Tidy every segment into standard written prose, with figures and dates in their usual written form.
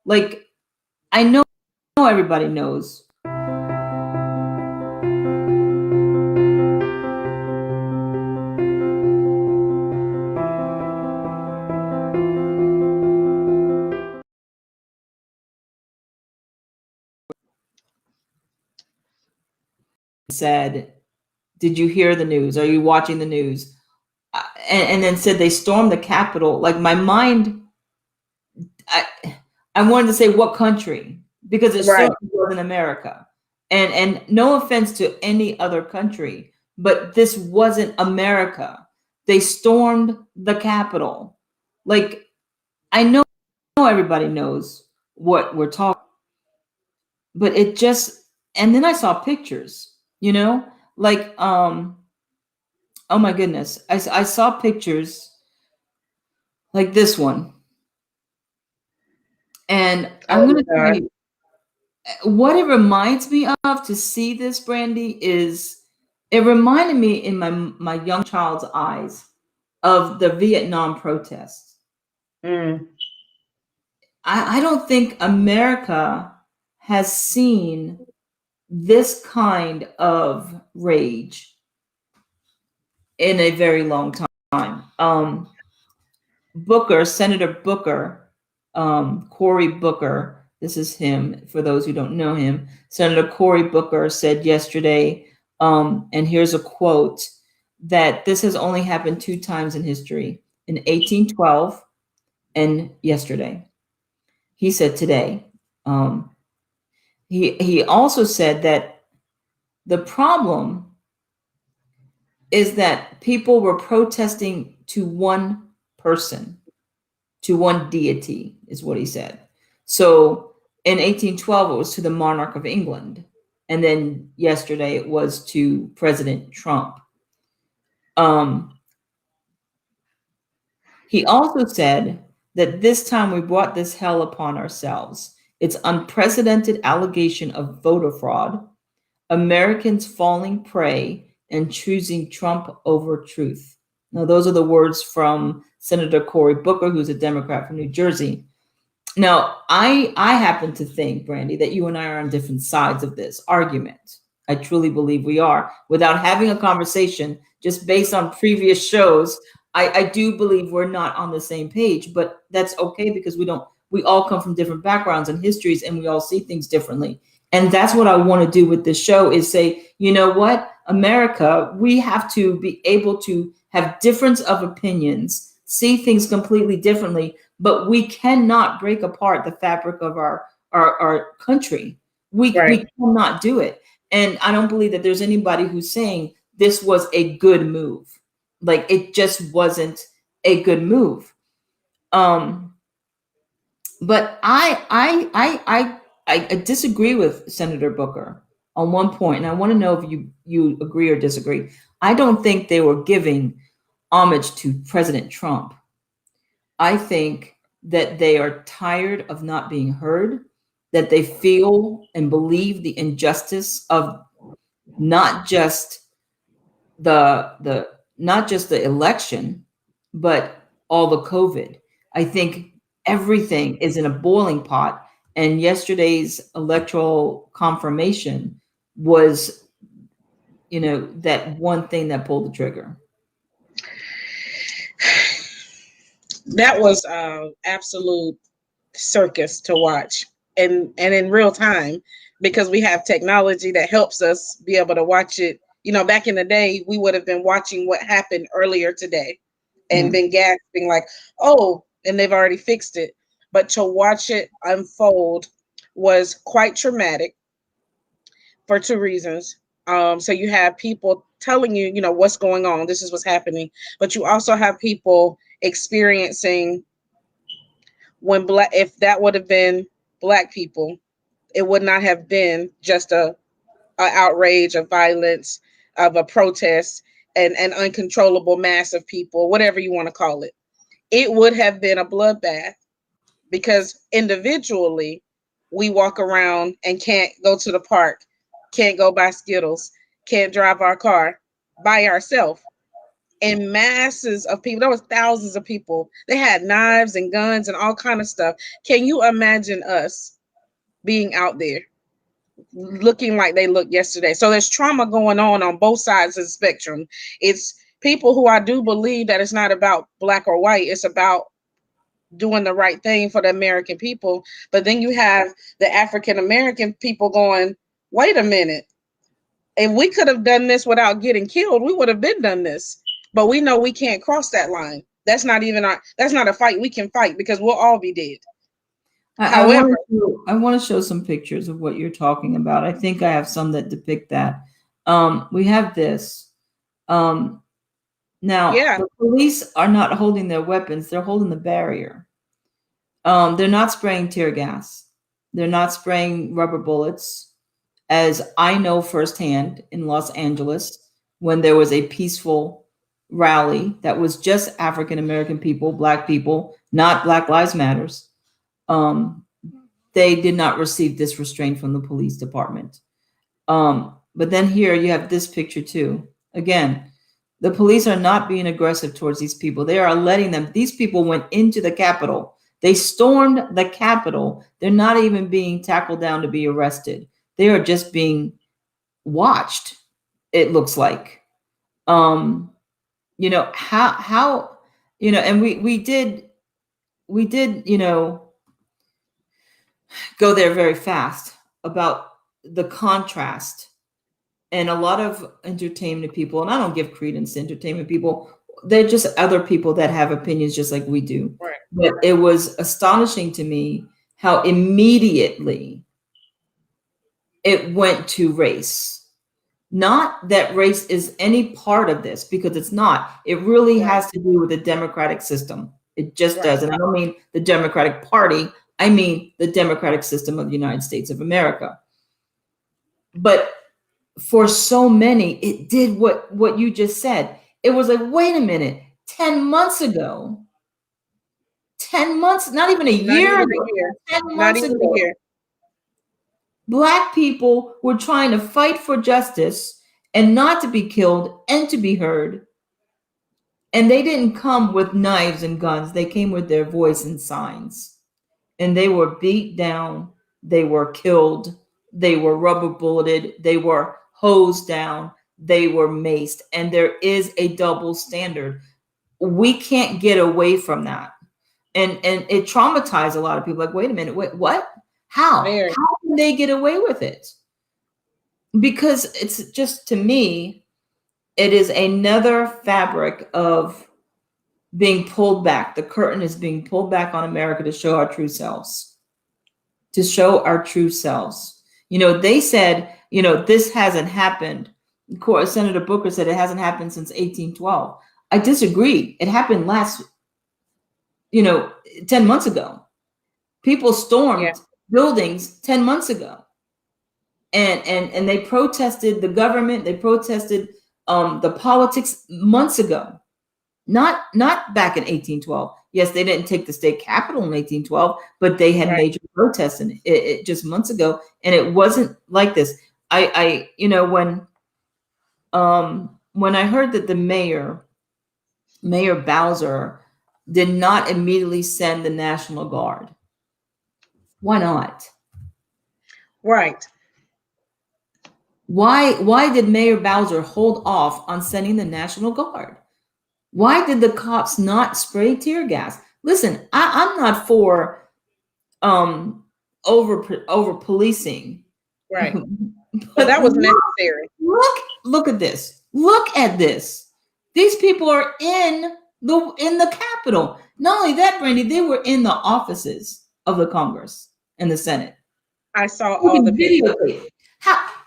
Like, I know everybody knows. Said, did you hear the news? Are you watching the news? And then said they stormed the Capitol. Like, my mind, I, I wanted to say what country, because it Right. certainly wasn't America. And no offense to any other country, but this wasn't America. They stormed the Capitol. Like, I know everybody knows what we're talking, but it just, and then I saw pictures, like, oh my goodness, I saw pictures like this one. And I'm Oh going to tell God. you what it reminds me of to see this, Brandy, is it reminded me in my young child's eyes of the Vietnam protests. Mm. I don't think America has seen this kind of rage in a very long time. Senator Booker, Cory Booker, this is him for those who don't know him. Senator Cory Booker said yesterday, and here's a quote, that this has only happened 2 times in history, in 1812 and yesterday. He said today. He also said that the problem is that people were protesting to one person, to one deity, is what he said. So in 1812, it was to the monarch of England. And then yesterday, it was to President Trump. He also said that this time we brought this hell upon ourselves. It's unprecedented allegation of voter fraud, Americans falling prey and choosing Trump over truth. Now, those are the words from Senator Cory Booker, who's a Democrat from New Jersey. Now, I happen to think, Brandy, that you and I are on different sides of this argument. I truly believe we are. Without having a conversation, just based on previous shows, I do believe we're not on the same page, but that's okay because we all come from different backgrounds and histories and we all see things differently. And that's what I want to do with this show is say, you know what, America, we have to be able to have difference of opinions, see things completely differently, but we cannot break apart the fabric of our country. We cannot do it. And I don't believe that there's anybody who's saying this was a good move. Like, it just wasn't a good move. But I disagree with Senator Booker on one point, and I want to know if you agree or disagree. I don't think they were giving homage to President Trump. I think that they are tired of not being heard, that they feel and believe the injustice of not just the not just the election, but all the COVID. I think everything is in a boiling pot, and yesterday's electoral confirmation was, that one thing that pulled the trigger. That was absolute circus to watch, and in real time, because we have technology that helps us be able to watch it. Back in the day, we would have been watching what happened earlier today and been gasping like, oh, and they've already fixed it. But to watch it unfold was quite traumatic for 2 reasons. So you have people telling you, what's going on. This is what's happening. But you also have people experiencing if that would have been Black people, it would not have been just a outrage of violence, of a protest, and an uncontrollable mass of people, whatever you want to call it. It would have been a bloodbath, because individually we walk around and can't go to the park, can't go buy Skittles, can't drive our car by ourselves. and masses of people. There was thousands of people. They had knives and guns and all kind of stuff. Can you imagine us being out there looking like they looked yesterday? So there's trauma going on both sides of the spectrum. It's people who I do believe that it's not about black or white. It's about doing the right thing for the American people. But then you have the African American people going, wait a minute. If we could have done this without getting killed, we would have been done this. But we know we can't cross that line. That's not a fight we can fight because we'll all be dead. However, I want to show some pictures of what you're talking about. I think I have some that depict that. We have this. Now, yeah, the police are not holding their weapons. They're holding the barrier. They're not spraying tear gas. They're not spraying rubber bullets. As I know firsthand in Los Angeles, when there was a peaceful rally that was just African American people, black people, not Black Lives Matters, they did not receive this restraint from the police department. But then here you have this picture too. Again, the police are not being aggressive towards these people. They are letting them. These people went into the Capitol. They stormed the Capitol. They're not even being tackled down to be arrested. They are just being watched, it looks like. You know, how, you know, and we did, you know, go there very fast about the contrast. And a lot of entertainment people, and I don't give credence to entertainment people, they're just other people that have opinions just like we do. right. But it was astonishing to me how immediately it went to race. Not that race is any part of this, because it's not. It really Right. has to do with the democratic system. It just Right. does. And I don't mean the Democratic Party, I mean the democratic system of the United States of America. But for so many, it did what you just said. It was like, wait a minute, 10 months ago, 10 months, not even a Not year even ago, a year. 10 Not months even ago, a year. Black people were trying to fight for justice and not to be killed and to be heard. And they didn't come with knives and guns. They came with their voice and signs. And they were beat down. They were killed. They were rubber bulleted. They were hosed down. They were maced. And there is a double standard. We can't get away from that. And it traumatized a lot of people. Like, wait a minute, wait, what? How? Very. How can they get away with it? Because it's just, to me, it is another fabric of being pulled back. The curtain is being pulled back on America to show our true selves. To show our true selves. You know, they said, you know, this hasn't happened. Of course, Senator Booker said it hasn't happened since 1812. I disagree. It happened last, 10 months ago. People stormed Yeah. buildings 10 months ago. And they protested the government, they protested the politics months ago. Not back in 1812. Yes, they didn't take the state capitol in 1812, but they had Right. major protests in it just months ago, and it wasn't like this. When I heard that the Mayor Bowser did not immediately send the National Guard. Why not? Right. Why did Mayor Bowser hold off on sending the National Guard? Why did the cops not spray tear gas? Listen, I'm not for over policing. Right. But But that was necessary. Look at this. Look at this. These people are in the Capitol. Not only that, Brandy, they were in the offices of the Congress and the Senate. I saw all the videos. Videotape.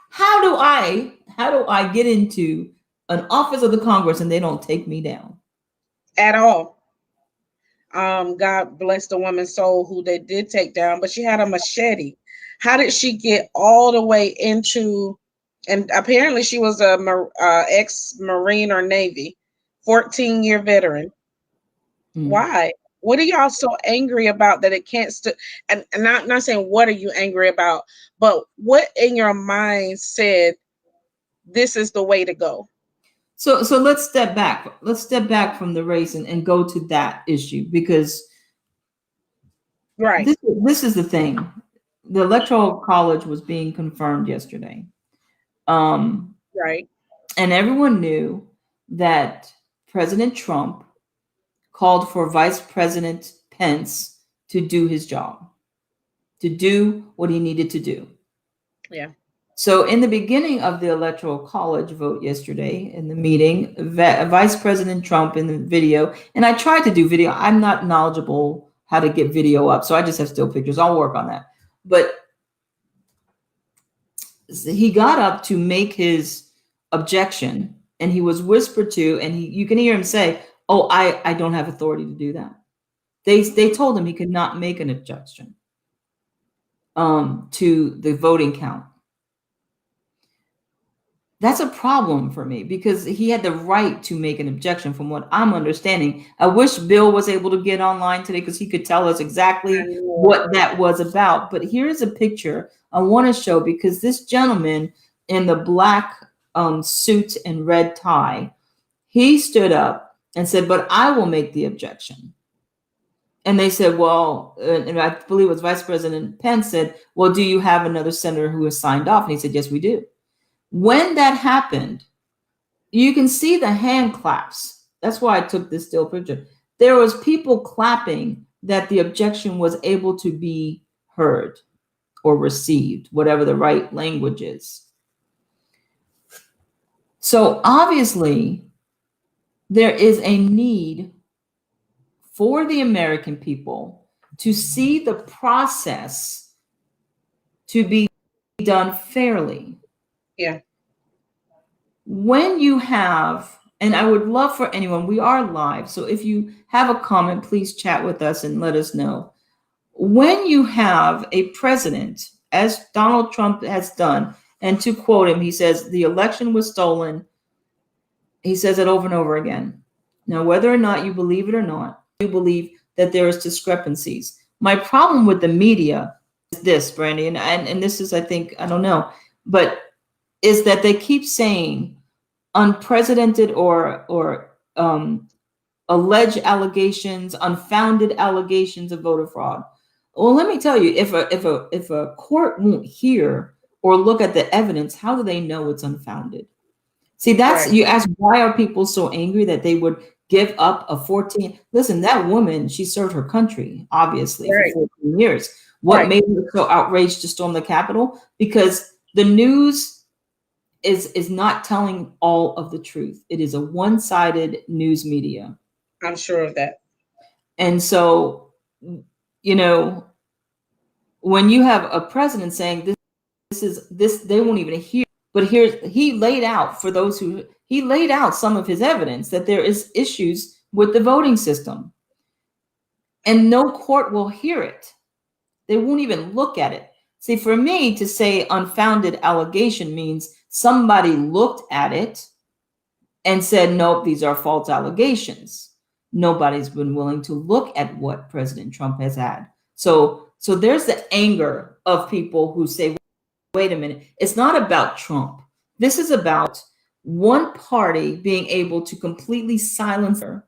How do I get into an office of the Congress and they don't take me down? At all. God bless the woman's soul who they did take down, but she had a machete. How did she get all the way into? And apparently she was a ex-Marine or Navy, 14-year veteran. Why? What are y'all so angry about that it can't and not saying what are you angry about, but what in your mind said this is the way to go? So let's step back. Let's step back from the race and go to that issue, because Right. this is the thing. The Electoral College was being confirmed yesterday. Right. And everyone knew that President Trump called for Vice President Pence to do his job, to do what he needed to do. Yeah. So in the beginning of the Electoral College vote yesterday, in the meeting, Vice President Trump in the video, and I tried to do video. I'm not knowledgeable how to get video up, so I just have still pictures. I'll work on that. But he got up to make his objection, and he was whispered to, and you can hear him say, "Oh, I don't have authority to do that." They told him he could not make an objection to the voting count. That's a problem for me, because he had the right to make an objection from what I'm understanding. I wish Bill was able to get online today, because he could tell us exactly what that was about. But here's a picture I want to show, because this gentleman in the black suit and red tie, he stood up and said, "But I will make the objection." And they said, well, and I believe it was Vice President Pence said, "Well, do you have another senator who has signed off?" And he said, "Yes, we do." When that happened, you can see the hand claps. That's why I took this still picture. There was people clapping that the objection was able to be heard or received, whatever the right language is. So obviously, there is a need for the American people to see the process to be done fairly. Yeah. When you have, and I would love for anyone, we are live, so if you have a comment, please chat with us and let us know. When you have a president, as Donald Trump has done, and to quote him, he says, "The election was stolen." He says it over and over again. Now, whether or not you believe it or not, you believe that there is discrepancies. My problem with the media is this, Brandy, and this is, I think, I don't know, but is that they keep saying unprecedented or alleged allegations, unfounded allegations of voter fraud. Well, let me tell you, if a court won't hear or look at the evidence, how do they know it's unfounded? See, that's right. You ask, why are people so angry that they would give up a 14? Listen, that woman, she served her country, obviously, for 14 years. What made her so outraged to storm the Capitol? Because the news is not telling all of the truth. It is a one-sided news media. I'm sure of that. And so, you know, when you have a president saying this, they won't even hear. But he laid out, for those who, he laid out some of his evidence that there is issues with the voting system. And no court will hear it. They won't even look at it. See, for me to say unfounded allegation means somebody looked at it and said, nope, these are false allegations. Nobody's been willing to look at what President Trump has had. So there's the anger of people who say, wait a minute, it's not about Trump. This is about one party being able to completely silence her.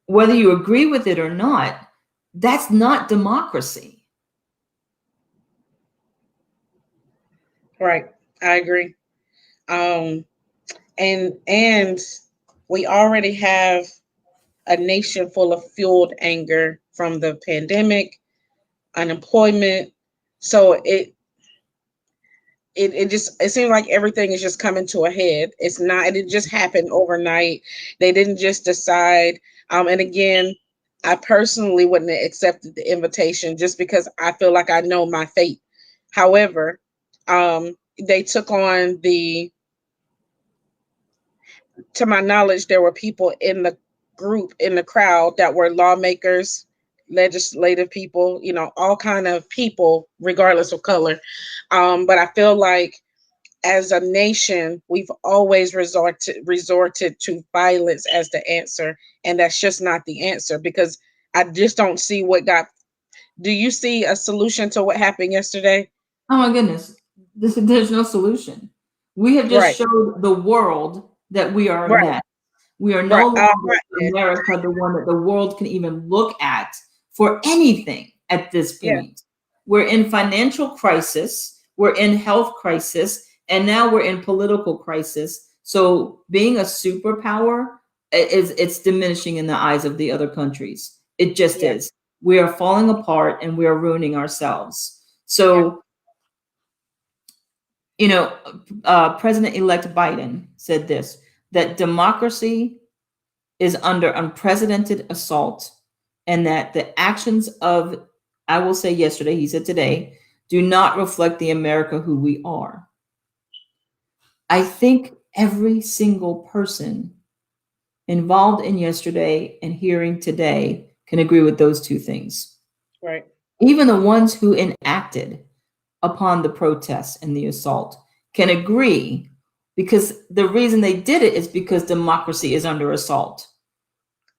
Whether you agree with it or not, that's not democracy. Right. I agree. And we already have a nation full of fueled anger from the pandemic, unemployment. So it seems like everything is just coming to a head. It's not, it just happened overnight. They didn't just decide. And again, I personally wouldn't have accepted the invitation just because I feel like I know my fate. However, they took on to my knowledge, there were people in the group, in the crowd, that were lawmakers, legislative people, you know, all kind of people, regardless of color. But I feel like as a nation, we've always resorted to violence as the answer. And that's just not the answer, because I just don't see do you see a solution to what happened yesterday? Oh my goodness. There's no solution. We have just showed the world that we are a Right. mess. We are Right. no longer Right. America, the one that the world can even look at for anything at this Yeah. point. We're in financial crisis, we're in health crisis, and now we're in political crisis. So being a superpower is it's diminishing in the eyes of the other countries. It just Yeah. is. We are falling apart and we are ruining ourselves. Yeah. So, President-elect Biden said this, that democracy is under unprecedented assault, and that the actions of, I will say yesterday, he said today, do not reflect the America who we are. I think every single person involved in yesterday and hearing today can agree with those two things. Right. Even the ones who enacted upon the protests and the assault can agree, because the reason they did it is because democracy is under assault.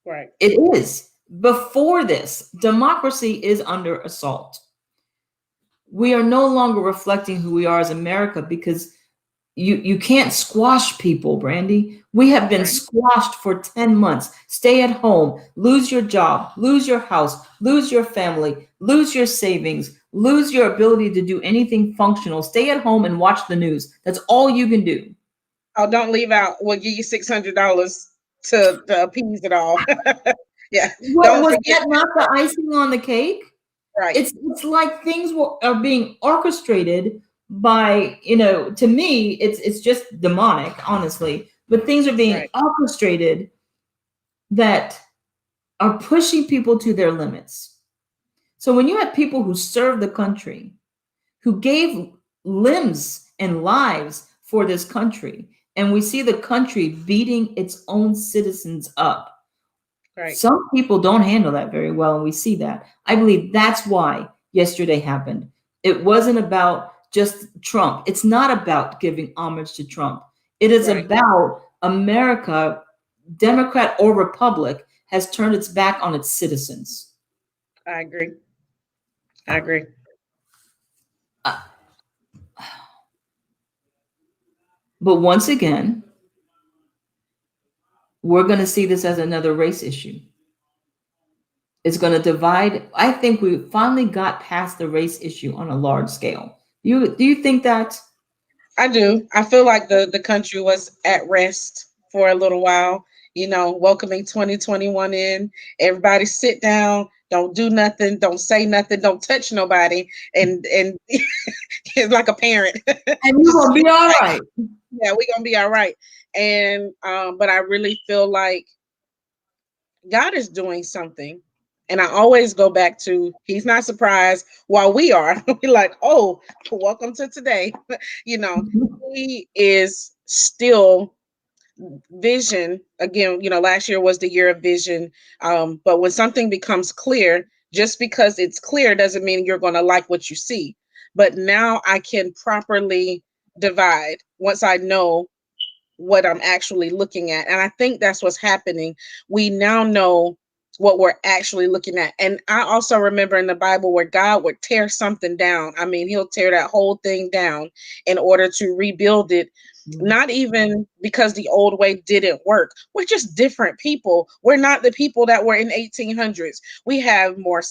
Right. It is. Before this, democracy is under assault. We are no longer reflecting who we are as America, because you can't squash people, Brandy. We have been Right. squashed for 10 months. Stay at home, lose your job, lose your house, lose your family, lose your savings, lose your ability to do anything functional. Stay at home and watch the news. That's all you can do. Oh, don't leave out. We'll give you $600 to appease it all. Yeah. What Don't was forget. that, not the icing on the cake? Right. It's like things are being orchestrated by, to me, it's just demonic, honestly, but things are being Right. orchestrated that are pushing people to their limits. So when you have people who served the country, who gave limbs and lives for this country, and we see the country beating its own citizens up, Right. some people don't handle that very well, and we see that. I believe that's why yesterday happened. It wasn't about just Trump. It's not about giving homage to Trump. It is Right. about America, Democrat or Republic, has turned its back on its citizens. I agree. I agree. But once again, we're going to see this as another race issue. It's going to divide. I think we finally got past the race issue on a large scale. Do you think that? I do. I feel like the country was at rest for a little while, welcoming 2021 in. Everybody sit down, don't do nothing, don't say nothing, don't touch nobody. And it's like a parent. And we're going to be all right. Yeah, we're gonna be all right. And but I really feel like God is doing something. And I always go back to he's not surprised while we are. We're like, oh, welcome to today. He is still vision. Again, last year was the year of vision. But when something becomes clear, just because it's clear doesn't mean you're going to like what you see. But now I can properly divide once I know what I'm actually looking at. And I think that's what's happening. We now know what we're actually looking at. And I also remember in the Bible where God would tear something down. I mean, he'll tear that whole thing down in order to rebuild it. Not even because the old way didn't work. We're just different people. We're not the people that were in 1800s. We have more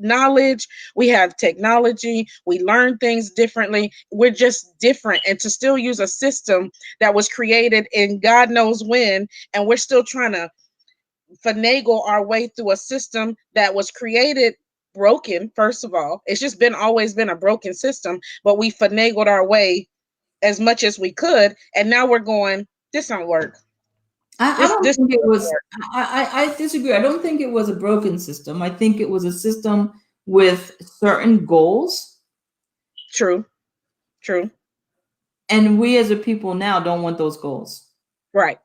knowledge, we have technology, we learn things differently. We're just different. And to still use a system that was created in God knows when, and we're still trying to finagle our way through a system that was created broken. First of all, it's just always been a broken system, but we finagled our way as much as we could, and now we're going, this don't work. I don't think it was. I disagree. I don't think it was a broken system. I think it was a system with certain goals. True. And we as a people now don't want those goals. Right.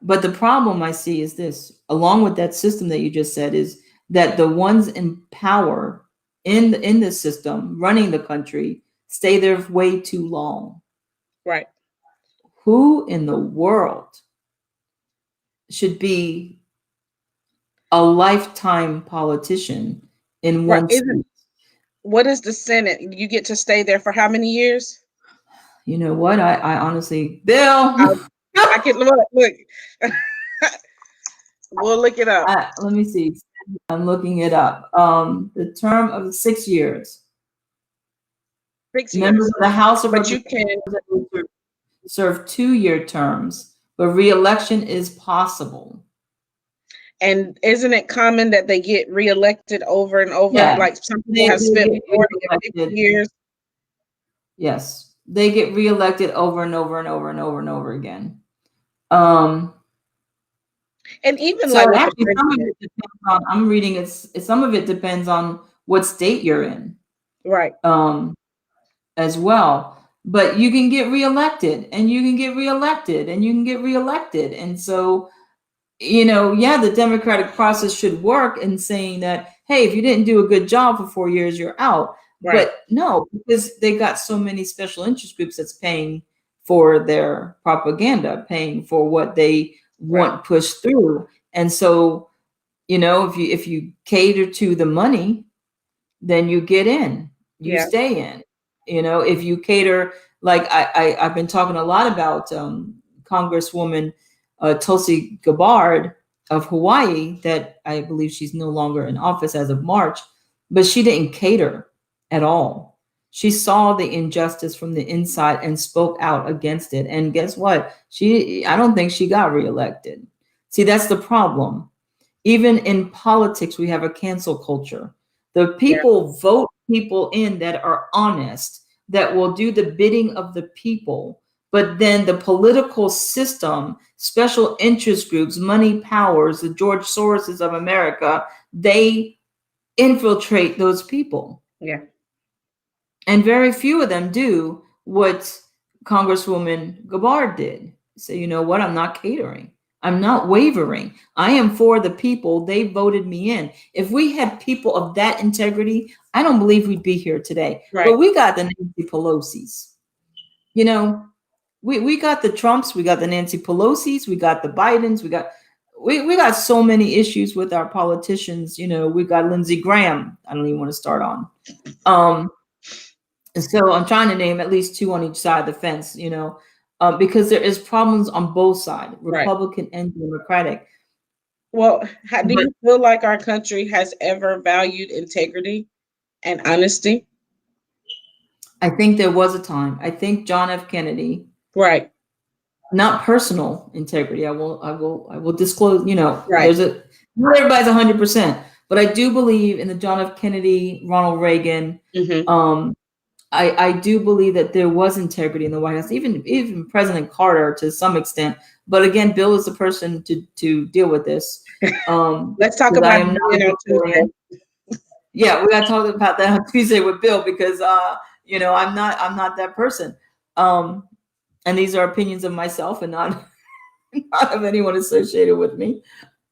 But the problem I see is this, along with that system that you just said, is that the ones in power in the system running the country stay there way too long. Right. Who in the world should be a lifetime politician in one right. What is the Senate? You get to stay there for how many years? You know what? I honestly, Bill. I can look. We'll look it up. Let me see. I'm looking it up. The term of 6 years. 6 years. Members of the House of But you can, Representatives serve 2-year terms, but re-election is possible. and isn't it common that they get reelected over and over? Yeah. Like some people have spent get more than 50 reelected. years. Yes, they get reelected over and over and over and over and over again. And even so like with actually, the some of president. it depends on. I'm reading it. Some of it depends on what state you're in. Right. As well. But you can get reelected, and you can get reelected, and you can get reelected, and so yeah, the democratic process should work in saying that, hey, if you didn't do a good job for 4 years, you're out. Right. But no, because they got so many special interest groups that's paying for their propaganda, paying for what they want pushed through. And so, if you cater to the money, then you get in, you stay in. If you cater, like I've been talking a lot about Congresswoman Tulsi Gabbard of Hawaii, that I believe she's no longer in office as of March, but she didn't cater at all. She saw the injustice from the inside and spoke out against it. And guess what? I don't think she got reelected. See, that's the problem. Even in politics, we have a cancel culture. The people vote people in that are honest, that will do the bidding of the people. But then the political system, special interest groups, money powers, the George Soroses of America, they infiltrate those people. Yeah. And very few of them do what Congresswoman Gabbard did. Say, you know what? I'm not catering. I'm not wavering. I am for the people. They voted me in. If we had people of that integrity, I don't believe we'd be here today. Right. But we got the Nancy Pelosi's. We got the Trumps, we got the Nancy Pelosi's, we got the Bidens, we got so many issues with our politicians. We got Lindsey Graham. I don't even want to start on. And so I'm trying to name at least 2 on each side of the fence, because there is problems on both sides, Republican and Democratic. Well, do you feel like our country has ever valued integrity and honesty? I think there was a time. I think John F. Kennedy. Right. Not personal integrity. I will disclose, right. Not everybody's 100%, but I do believe in the John F. Kennedy, Ronald Reagan. Mm-hmm. I do believe that there was integrity in the White House, even President Carter to some extent. But again, Bill is the person to deal with this. Let's talk about Tuesday. Yeah, we got to talk about that on Tuesday with Bill, because I'm not that person. And these are opinions of myself and not of anyone associated with me.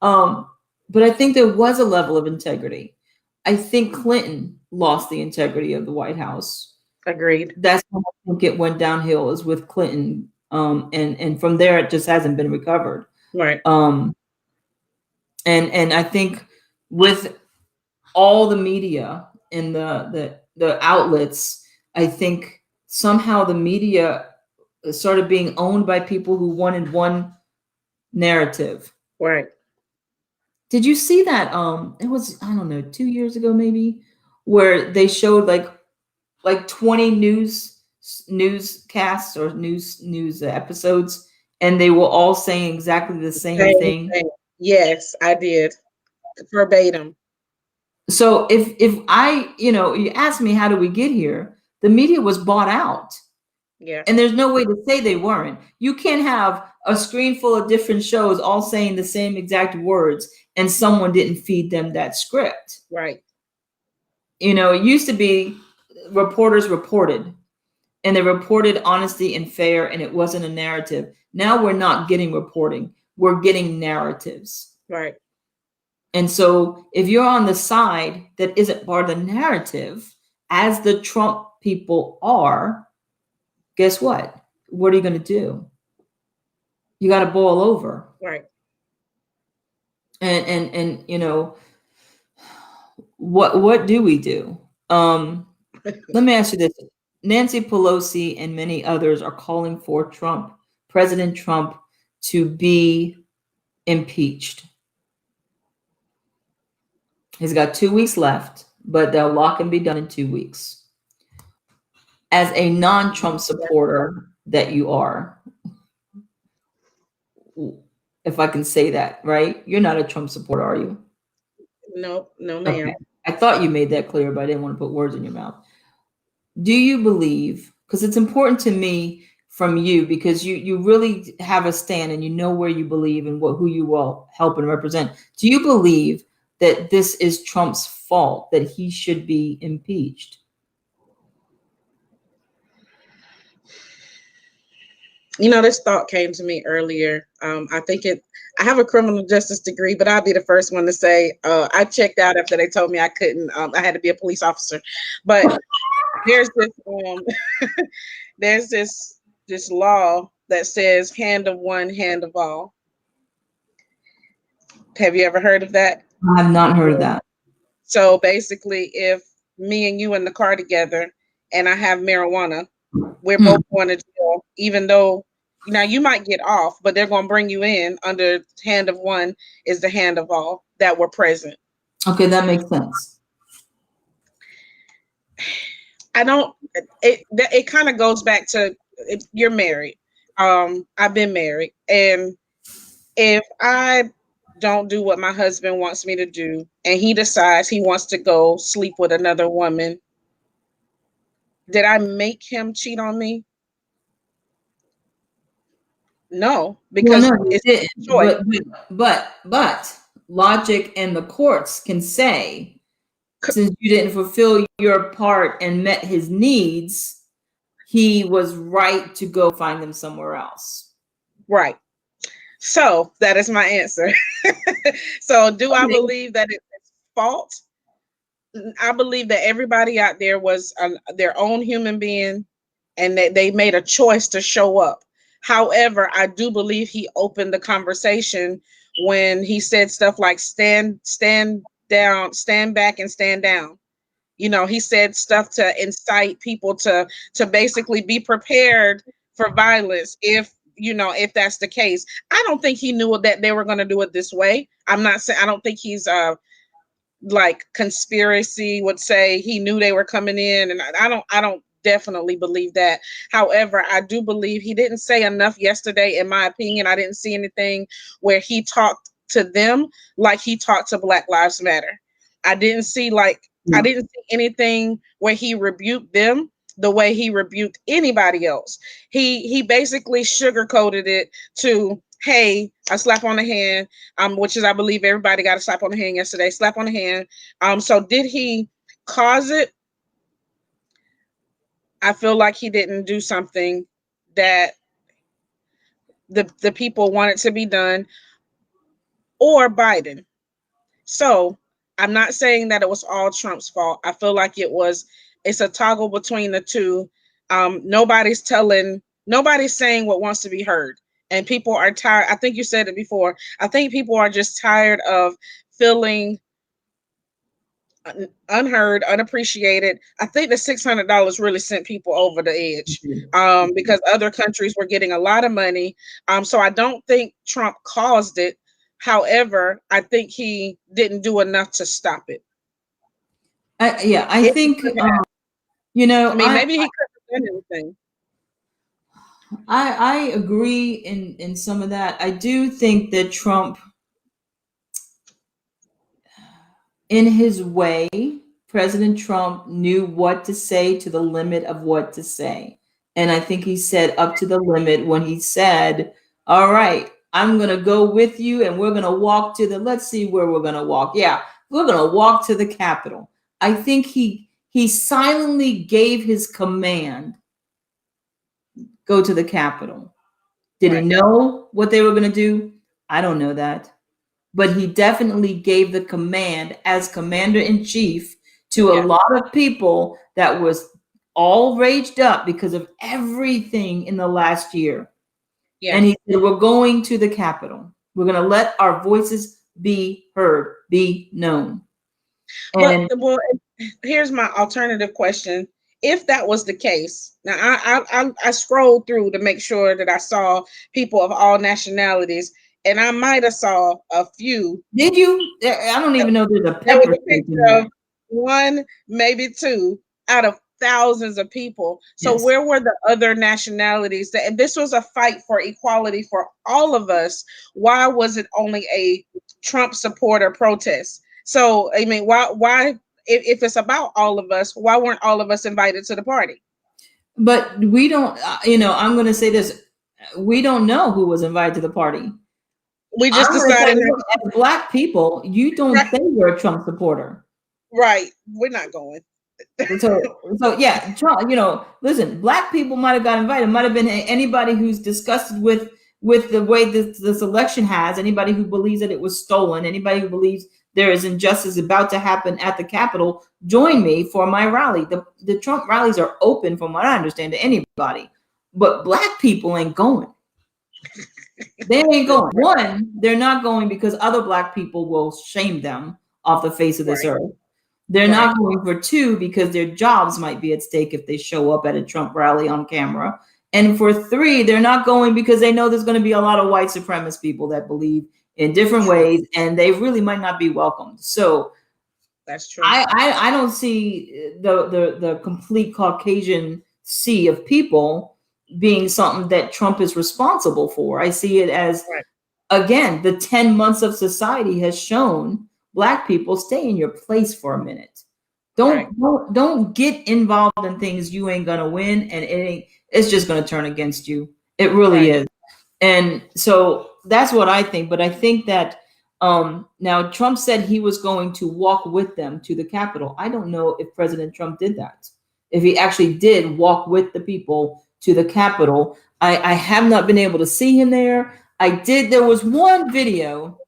But I think there was a level of integrity. I think Clinton lost the integrity of the White House. Agreed. That's when I think it went downhill, is with Clinton. And from there, it just hasn't been recovered. Right. And I think with all the media and the outlets, I think somehow the media started being owned by people who wanted one narrative. Right. Did you see that? It was, I don't know, 2 years ago maybe, where they showed like 20 newscasts or news episodes, and they were all saying exactly the same thing. Yes, I did. Verbatim. So if I, you ask me, how do we get here? The media was bought out. Yeah. And there's no way to say they weren't. You can't have a screen full of different shows all saying the same exact words and someone didn't feed them that script. Right. It used to be reporters reported, and they reported honesty and fair, and it wasn't a narrative. Now we're not getting reporting. We're getting narratives. Right. And so if you're on the side that isn't part of the narrative, as the Trump people are, guess what? What are you going to do? You got to boil over. Right. And what do we do? Let me ask you this. Nancy Pelosi and many others are calling for President Trump, to be impeached. He's got 2 weeks left, but the law can be done in 2 weeks. As a non-Trump supporter that you are, if I can say that, right? You're not a Trump supporter, are you? No, no, ma'am. Okay. I thought you made that clear, but I didn't want to put words in your mouth. Do you believe, because it's important to me from you, because you really have a stand and you know where you believe and who you will help and represent. Do you believe that this is Trump's fault, that he should be impeached? You know, this thought came to me earlier. I have a criminal justice degree, but I'll be the first one to say I checked out after they told me I couldn't. I had to be a police officer. But there's this law that says hand of one, hand of all. Have you ever heard of that? I have not heard of that. So basically, if me and you in the car together and I have marijuana, we're both going to jail, even though now you might get off, but they're going to bring you in under hand of one is the hand of all that were present. Okay, that makes sense. It kind of goes back to you're married. I've been married, and if I don't do what my husband wants me to do, and he decides he wants to go sleep with another woman, did I make him cheat on me? No, because well, no, it's didn't. choice. But logic and the courts can say, since you didn't fulfill your part and met his needs, he was right to go find them somewhere else. Right. So that is my answer. So do I believe that it's his fault? I believe that everybody out there was their own human being and that they made a choice to show up. However, I do believe he opened the conversation when he said stuff like stand down, stand back and stand down. You know, he said stuff to incite people to basically be prepared for violence if that's the case. I don't think he knew that they were going to do it this way. I'm not saying I don't think he's like conspiracy would say he knew they were coming in, and I don't definitely believe that. However, I do believe he didn't say enough yesterday, in my opinion. I didn't see anything where he talked to them like he talked to Black Lives Matter. I didn't see anything where he rebuked them the way he rebuked anybody else. He basically sugarcoated it to, hey, a slap on the hand, which is, I believe everybody got a slap on the hand yesterday, slap on the hand. So did he cause it? I feel like he didn't do something that the people wanted to be done, or Biden. So I'm not saying that it was all Trump's fault. I feel like it's a toggle between the two. Nobody's saying what wants to be heard. And people are tired. I think you said it before. I think people are just tired of feeling unheard, unappreciated. I think the $600 really sent people over the edge because other countries were getting a lot of money. So I don't think Trump caused it. However, I think he didn't do enough to stop it. I think, maybe he could have done anything. I agree in some of that. I do think that Trump, in his way, President Trump knew what to say to the limit of what to say. And I think he said up to the limit when he said, all right, I'm going to go with you and we're going to walk let's see where we're going to walk. Yeah, we're going to walk to the Capitol. I think he silently gave his command, go to the Capitol. Did he know what they were going to do? I don't know that. But he definitely gave the command as commander-in-chief to a lot of people that was all raged up because of everything in the last year. Yeah. And he said, we're going to the Capitol. We're going to let our voices be heard, be known. Well, here's my alternative question. if that was the case, now I scrolled through to make sure that I saw people of all nationalities, and I might have saw a few. Did you? I don't even know there's a There was pepper a steak in picture there. of one, maybe two out of thousands of people. So Yes. where were the other nationalities? That and this was a fight for equality for all of us. Why was it only a Trump supporter protest? So I mean, why if it's about all of us, why weren't all of us invited to the party? But we don't, I'm going to say this. We don't know who was invited to the party. We just I'm going to tell decided you, look, as Black people, you don't right, say you're a Trump supporter. right. We're not going. So yeah, Trump, listen, Black people might have got invited. Might have been anybody who's disgusted with the way this election has, anybody who believes that it was stolen, anybody who believes there is injustice about to happen at the Capitol, join me for my rally. The Trump rallies are open, from what I understand, to anybody, but Black people ain't going. They ain't going. One, they're not going because other Black people will shame them off the face of this Right. earth. They're not going for two because their jobs might be at stake if they show up at a Trump rally on camera. And for three, they're not going because they know there's going to be a lot of white supremacist people that believe in different ways, and they really might not be welcomed. So that's true. I don't see the complete Caucasian sea of people being something that Trump is responsible for. I see it as, again, the 10 months of society has shown Black people, stay in your place for a minute. Don't get involved in things you ain't gonna win, and it's just gonna turn against you. It really is. And so that's what I think. But I think that now Trump said he was going to walk with them to the Capitol. I don't know if President Trump did that. If he actually did walk with the people to the Capitol. I have not been able to see him there. There was one video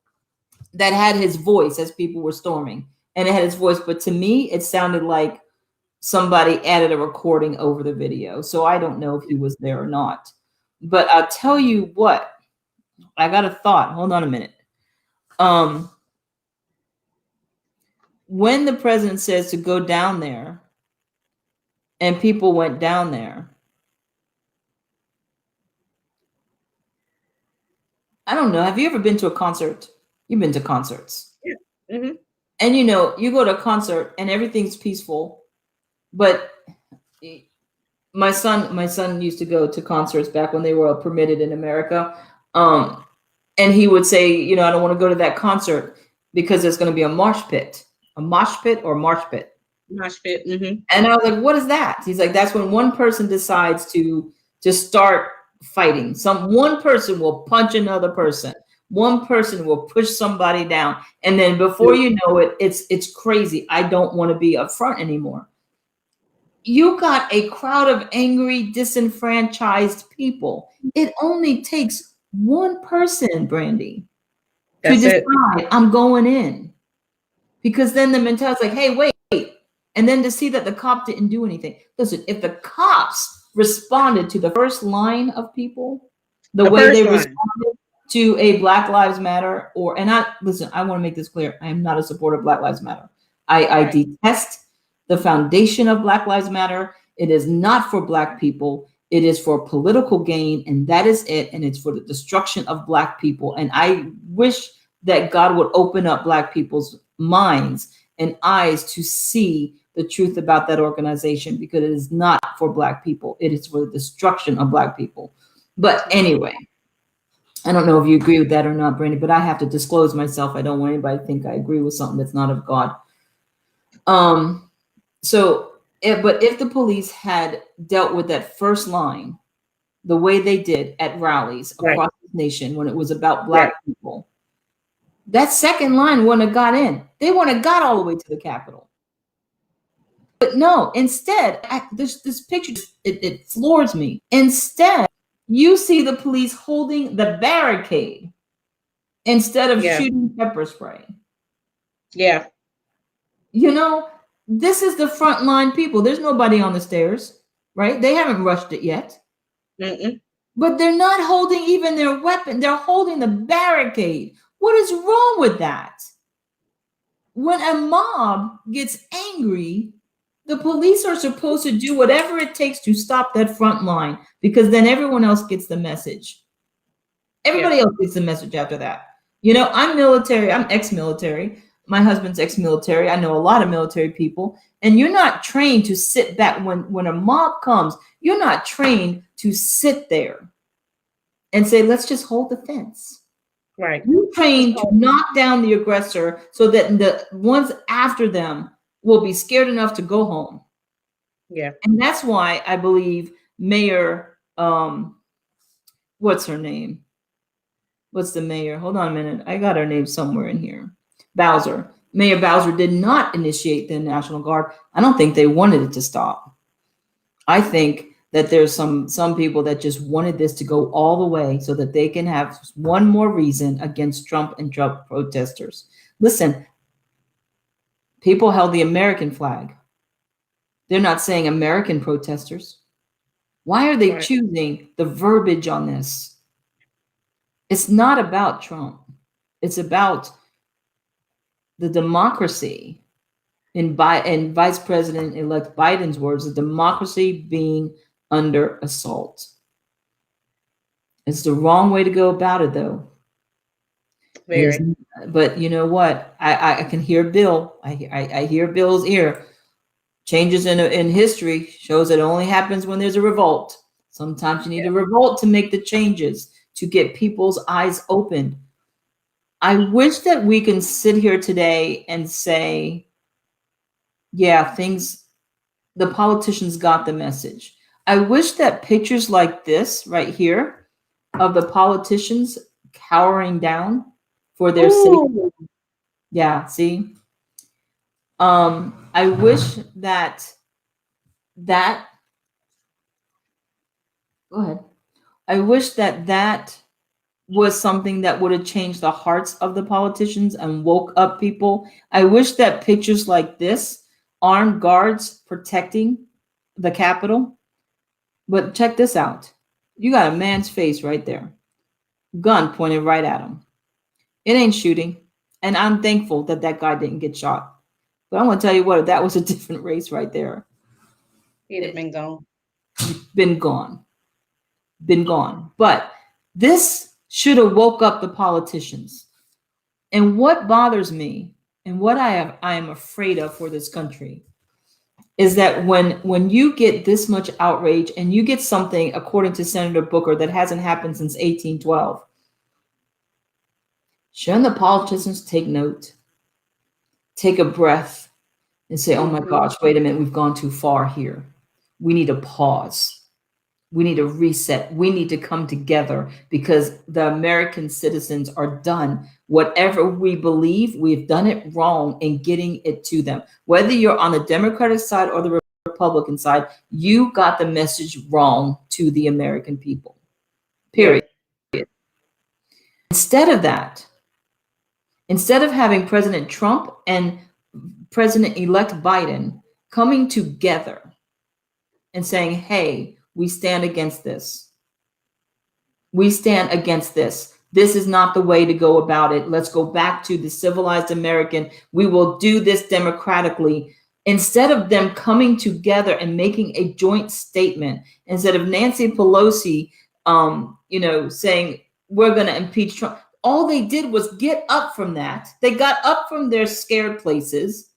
that had his voice as people were storming, and it had his voice, but to me it sounded like somebody added a recording over the video. So I don't know if he was there or not. But I'll tell you what, I got a thought. Hold on a minute. When the president says to go down there and people went down there, I don't know. Have you ever been to a concert? You've been to concerts. Yeah. Mm-hmm. And you go to a concert and everything's peaceful, but my son used to go to concerts back when they were permitted in America. And he would say, I don't want to go to that concert because there's going to be a mosh pit. A mosh pit or marsh pit? Mosh pit. Mm-hmm. And I was like, what is that? He's like, that's when one person decides to start fighting. One person will punch another person. One person will push somebody down. And then before you know it, it's crazy. I don't want to be up front anymore. You got a crowd of angry, disenfranchised people. It only takes one person, Brandy, to decide I'm going in. Because then the mentality's like, hey, wait. And then to see that the cop didn't do anything. Listen, if the cops responded to the first line of people, the way they responded to a Black Lives Matter, I want to make this clear. I am not a supporter of Black Lives Matter. I detest the foundation of Black Lives Matter. It is not for Black people. It is for political gain, and that is it. And it's for the destruction of Black people. And I wish that God would open up Black people's minds and eyes to see the truth about that organization, because it is not for Black people. It is for the destruction of Black people. But anyway, I don't know if you agree with that or not, Brandy, but I have to disclose myself. I don't want anybody to think I agree with something that's not of God. But if the police had dealt with that first line the way they did at rallies across the nation when it was about Black people, that second line wouldn't have got in. They wouldn't have got all the way to the Capitol. But no, instead, this picture, it floors me. Instead, you see the police holding the barricade instead of shooting pepper spray. Yeah. This is the frontline people. There's nobody on the stairs, right? They haven't rushed it yet. Mm-mm. But they're not holding even their weapon. They're holding the barricade. What is wrong with that? When a mob gets angry, The police are supposed to do whatever it takes to stop that front line, because then everyone else gets the message. Everybody else gets the message after that. You know, I'm military, I'm ex-military. My husband's ex-military. I know a lot of military people. And you're not trained to sit back when a mob comes. You're not trained to sit there and say, let's just hold the fence. Right. You're trained to knock down the aggressor so that the ones after them will be scared enough to go home. Yeah. And that's why I believe Mayor, what's her name? What's the mayor? Hold on a minute. I got her name somewhere in here. Bowser. Mayor Bowser did not initiate the National Guard. I don't think they wanted it to stop. I think that there's some people that just wanted this to go all the way so that they can have one more reason against Trump and Trump protesters. Listen, people held the American flag. They're not saying American protesters. Why are they choosing the verbiage on this? It's not about Trump. It's about the democracy. In Vice President-elect Biden's words, the democracy being under assault. It's the wrong way to go about it, though. Very. But you know what? I can hear Bill. I hear Bill's ear. Changes in history shows it only happens when there's a revolt. Sometimes you need a revolt to make the changes, to get people's eyes opened. I wish that we can sit here today and say, yeah, the politicians got the message. I wish that pictures like this right here of the politicians cowering down for their safety. Yeah, see? I wish that go ahead. I wish that was something that would have changed the hearts of the politicians and woke up people. I wish that pictures like this, armed guards protecting the Capitol. But check this out. You got a man's face right there. Gun pointed right at him. It ain't shooting. And I'm thankful that guy didn't get shot. But I'm going to tell you what, if that was a different race right there, he'd have been gone. Been gone. But this should have woke up the politicians. And what bothers me and what I am afraid of for this country is that when you get this much outrage and you get something, according to Senator Booker, that hasn't happened since 1812, shouldn't the politicians take note, take a breath, and say, oh my gosh, wait a minute, we've gone too far here. We need a pause. We need a reset. We need to come together because the American citizens are done. Whatever we believe, we've done it wrong in getting it to them. Whether you're on the Democratic side or the Republican side, you got the message wrong to the American people. Period. Instead of that, instead of having President Trump and President-elect Biden coming together and saying, hey, we stand against this. We stand against this. This is not the way to go about it. Let's go back to the civilized American. We will do this democratically. Instead of them coming together and making a joint statement, instead of Nancy Pelosi, saying we're going to impeach Trump, all they did was get up from that. They got up from their scared places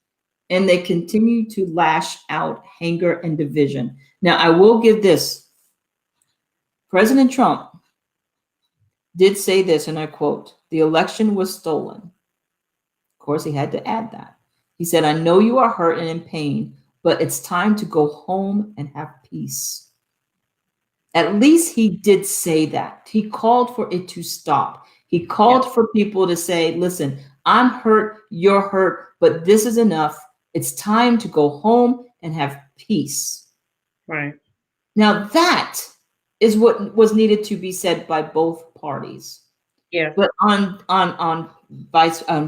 and they continue to lash out anger and division. Now, I will give this. President Trump did say this, and I quote, the election was stolen. Of course, he had to add that. He said, I know you are hurt and in pain, but it's time to go home and have peace. At least he did say that. He called for it to stop. He called for people to say, listen, I'm hurt, you're hurt, but this is enough. It's time to go home and have peace. Right. Now that is what was needed to be said by both parties. Yeah. But on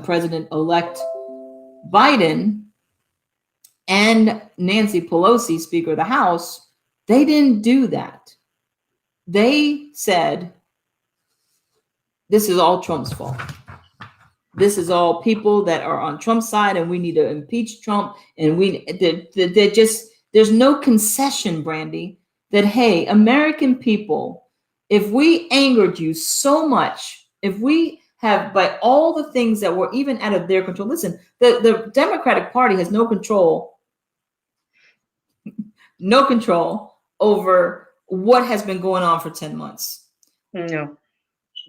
President-elect Biden and Nancy Pelosi, Speaker of the House, they didn't do that. They said, this is all Trump's fault. this is all people that are on Trump's side, and we need to impeach Trump. And there's no concession, Brandy, that, hey, American people, if we angered you so much, if we have, by all the things that were even out of their control, listen, the Democratic Party has no control over what has been going on for 10 months. No.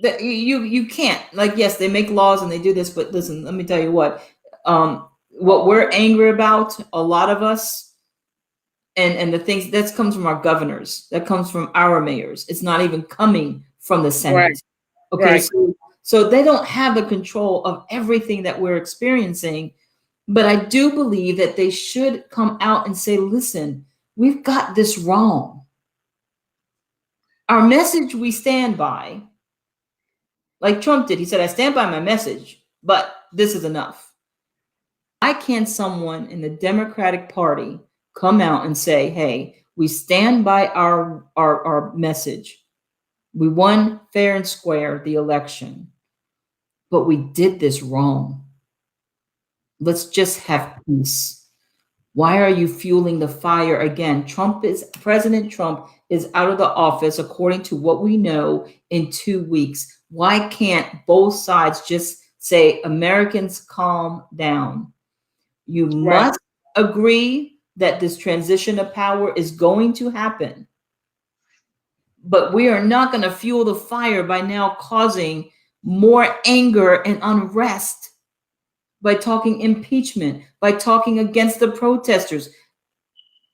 That you can't, like, yes, they make laws and they do this, but listen, let me tell you what we're angry about, a lot of us, and the things that comes from our governors, that comes from our mayors. It's not even coming from the Senate. Right. Okay. Right. So they don't have the control of everything that we're experiencing. But I do believe that they should come out and say, listen, we've got this wrong. Our message we stand by, like Trump did. He said, I stand by my message, but this is enough. Why can't someone in the Democratic Party come out and say, hey, we stand by our message. We won fair and square the election, but we did this wrong. Let's just have peace. Why are you fueling the fire again? President Trump is out of the office, according to what we know, in 2 weeks. Why can't both sides just say, Americans, calm down? You must agree that this transition of power is going to happen. But we are not going to fuel the fire by now causing more anger and unrest, by talking impeachment, by talking against the protesters.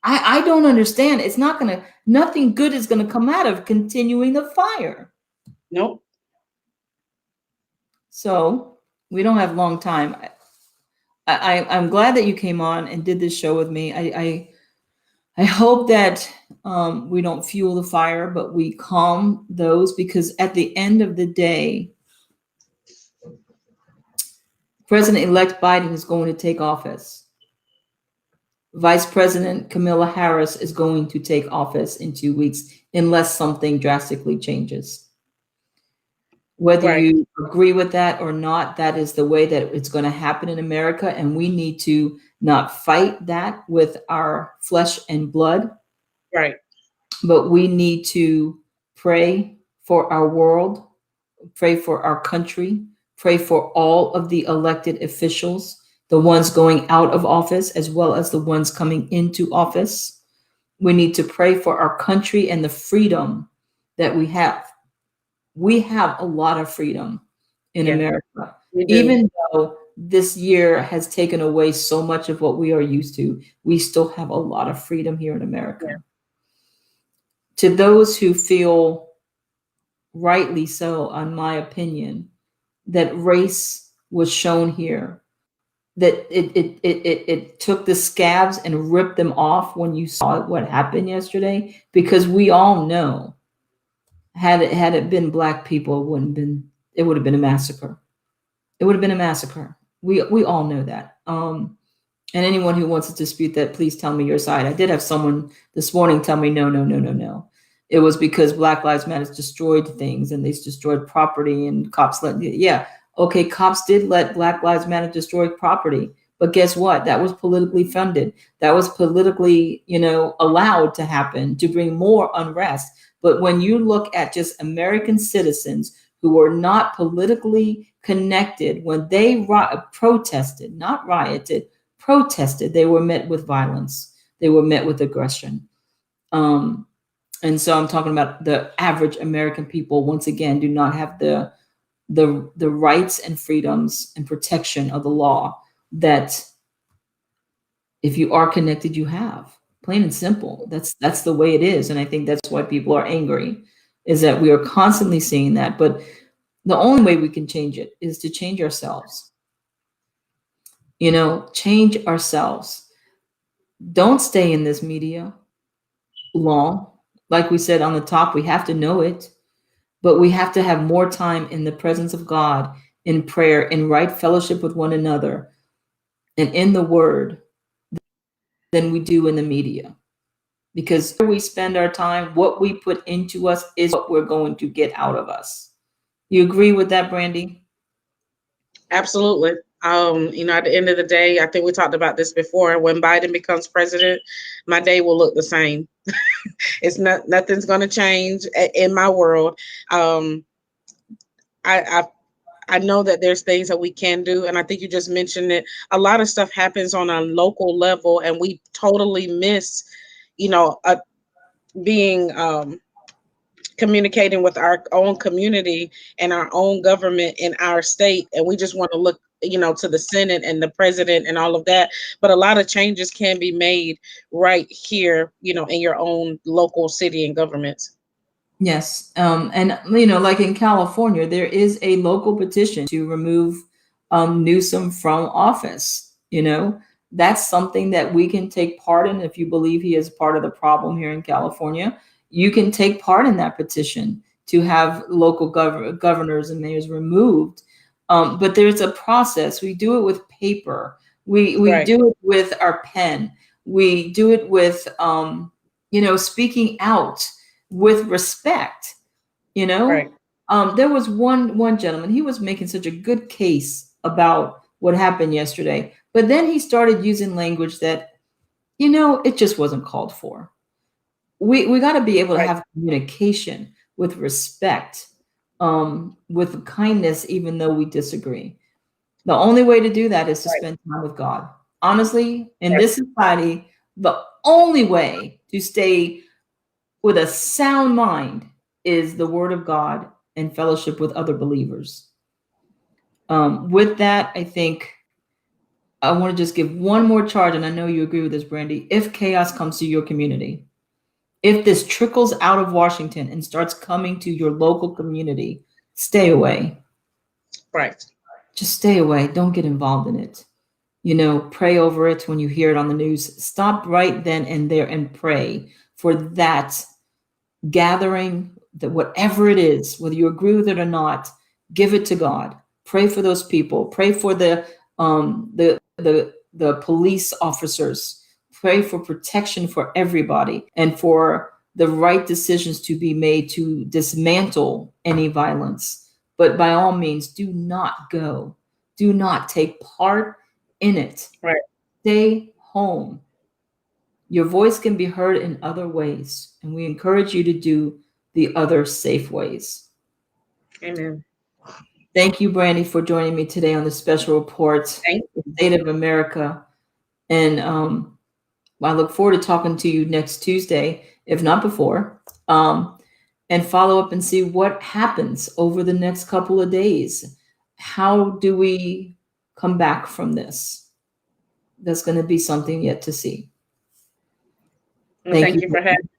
I don't understand. It's not going to, nothing good is going to come out of continuing the fire. Nope. So we don't have long time. I'm glad that you came on and did this show with me. I hope that we don't fuel the fire, but we calm those, because at the end of the day, President-elect Biden is going to take office. Vice President Kamala Harris is going to take office in 2 weeks, unless something drastically changes. Whether you agree with that or not, that is the way that it's going to happen in America. And we need to not fight that with our flesh and blood. Right. But we need to pray for our world, pray for our country, pray for all of the elected officials, the ones going out of office as well as the ones coming into office. We need to pray for our country and the freedom that we have. We have a lot of freedom in America, even though this year has taken away so much of what we are used to. We still have a lot of freedom here in America. Yeah. To those who feel, rightly so, in my opinion, that race was shown here, that it took the scabs and ripped them off when you saw what happened yesterday, because we all know, had it been Black people, it would have been a massacre. It would have been a massacre. We all know that. And anyone who wants to dispute that, please tell me your side. I did have someone this morning tell me, no. It was because Black Lives Matter destroyed things and they destroyed property, and cops cops did let Black Lives Matter destroy property. But guess what? That was politically funded. That was politically, allowed to happen to bring more unrest. But when you look at just American citizens who were not politically connected, when they protested, not rioted, protested, they were met with violence. They were met with aggression. And so I'm talking about the average American people, once again, do not have the rights and freedoms and protection of the law that if you are connected, you have. Plain and simple. That's the way it is. And I think that's why people are angry, is that we are constantly seeing that. But the only way we can change it is to change ourselves. Change ourselves. Don't stay in this media long. Like we said on the top, we have to know it, but we have to have more time in the presence of God, in prayer, in right fellowship with one another, and in the word than we do in the media. Because where we spend our time, what we put into us is what we're going to get out of us. You agree with that, Brandy? Absolutely. At the end of the day, I think we talked about this before. When Biden becomes president, my day will look the same. It's not nothing's going to change in my world. Um, I I know that there's things that we can do, and I think you just mentioned it. A lot of stuff happens on a local level, and we totally miss, being communicating with our own community and our own government in our state, and we just want to look, to the Senate and the president and all of that. But a lot of changes can be made right here, in your own local city and governments. Yes. And, like in California, there is a local petition to remove Newsom from office. That's something that we can take part in. If you believe he is part of the problem here in California, you can take part in that petition to have local governors and mayors removed. But there's a process. We do it with paper. We Right. do it with our pen. We do it with, speaking out with respect. Right. There was one gentleman, he was making such a good case about what happened yesterday, but then he started using language that, it just wasn't called for. We got to be able to Right. have communication with respect, with kindness, even though we disagree. The only way to do that is to Right. spend time with God. Honestly, in Right. this society, the only way to stay with a sound mind is the word of God and fellowship with other believers. With that, I think I want to just give one more charge, and I know you agree with this, Brandy. If chaos comes to your community, if this trickles out of Washington and starts coming to your local community, stay away. Right. Just stay away. Don't get involved in it. Pray over it when you hear it on the news. Stop right then and there and pray for that gathering, that whatever it is, whether you agree with it or not, give it to God. Pray for those people. Pray for the police officers. Pray for protection for everybody and for the right decisions to be made to dismantle any violence. But by all means, do not go. Do not take part in it. Right. Stay home. Your voice can be heard in other ways, and we encourage you to do the other safe ways. Amen. Thank you, Brandy, for joining me today on the special report, Thank the State of America. And I look forward to talking to you next Tuesday, if not before, and follow up and see what happens over the next couple of days. How do we come back from this? That's going to be something yet to see. Thank you for having me.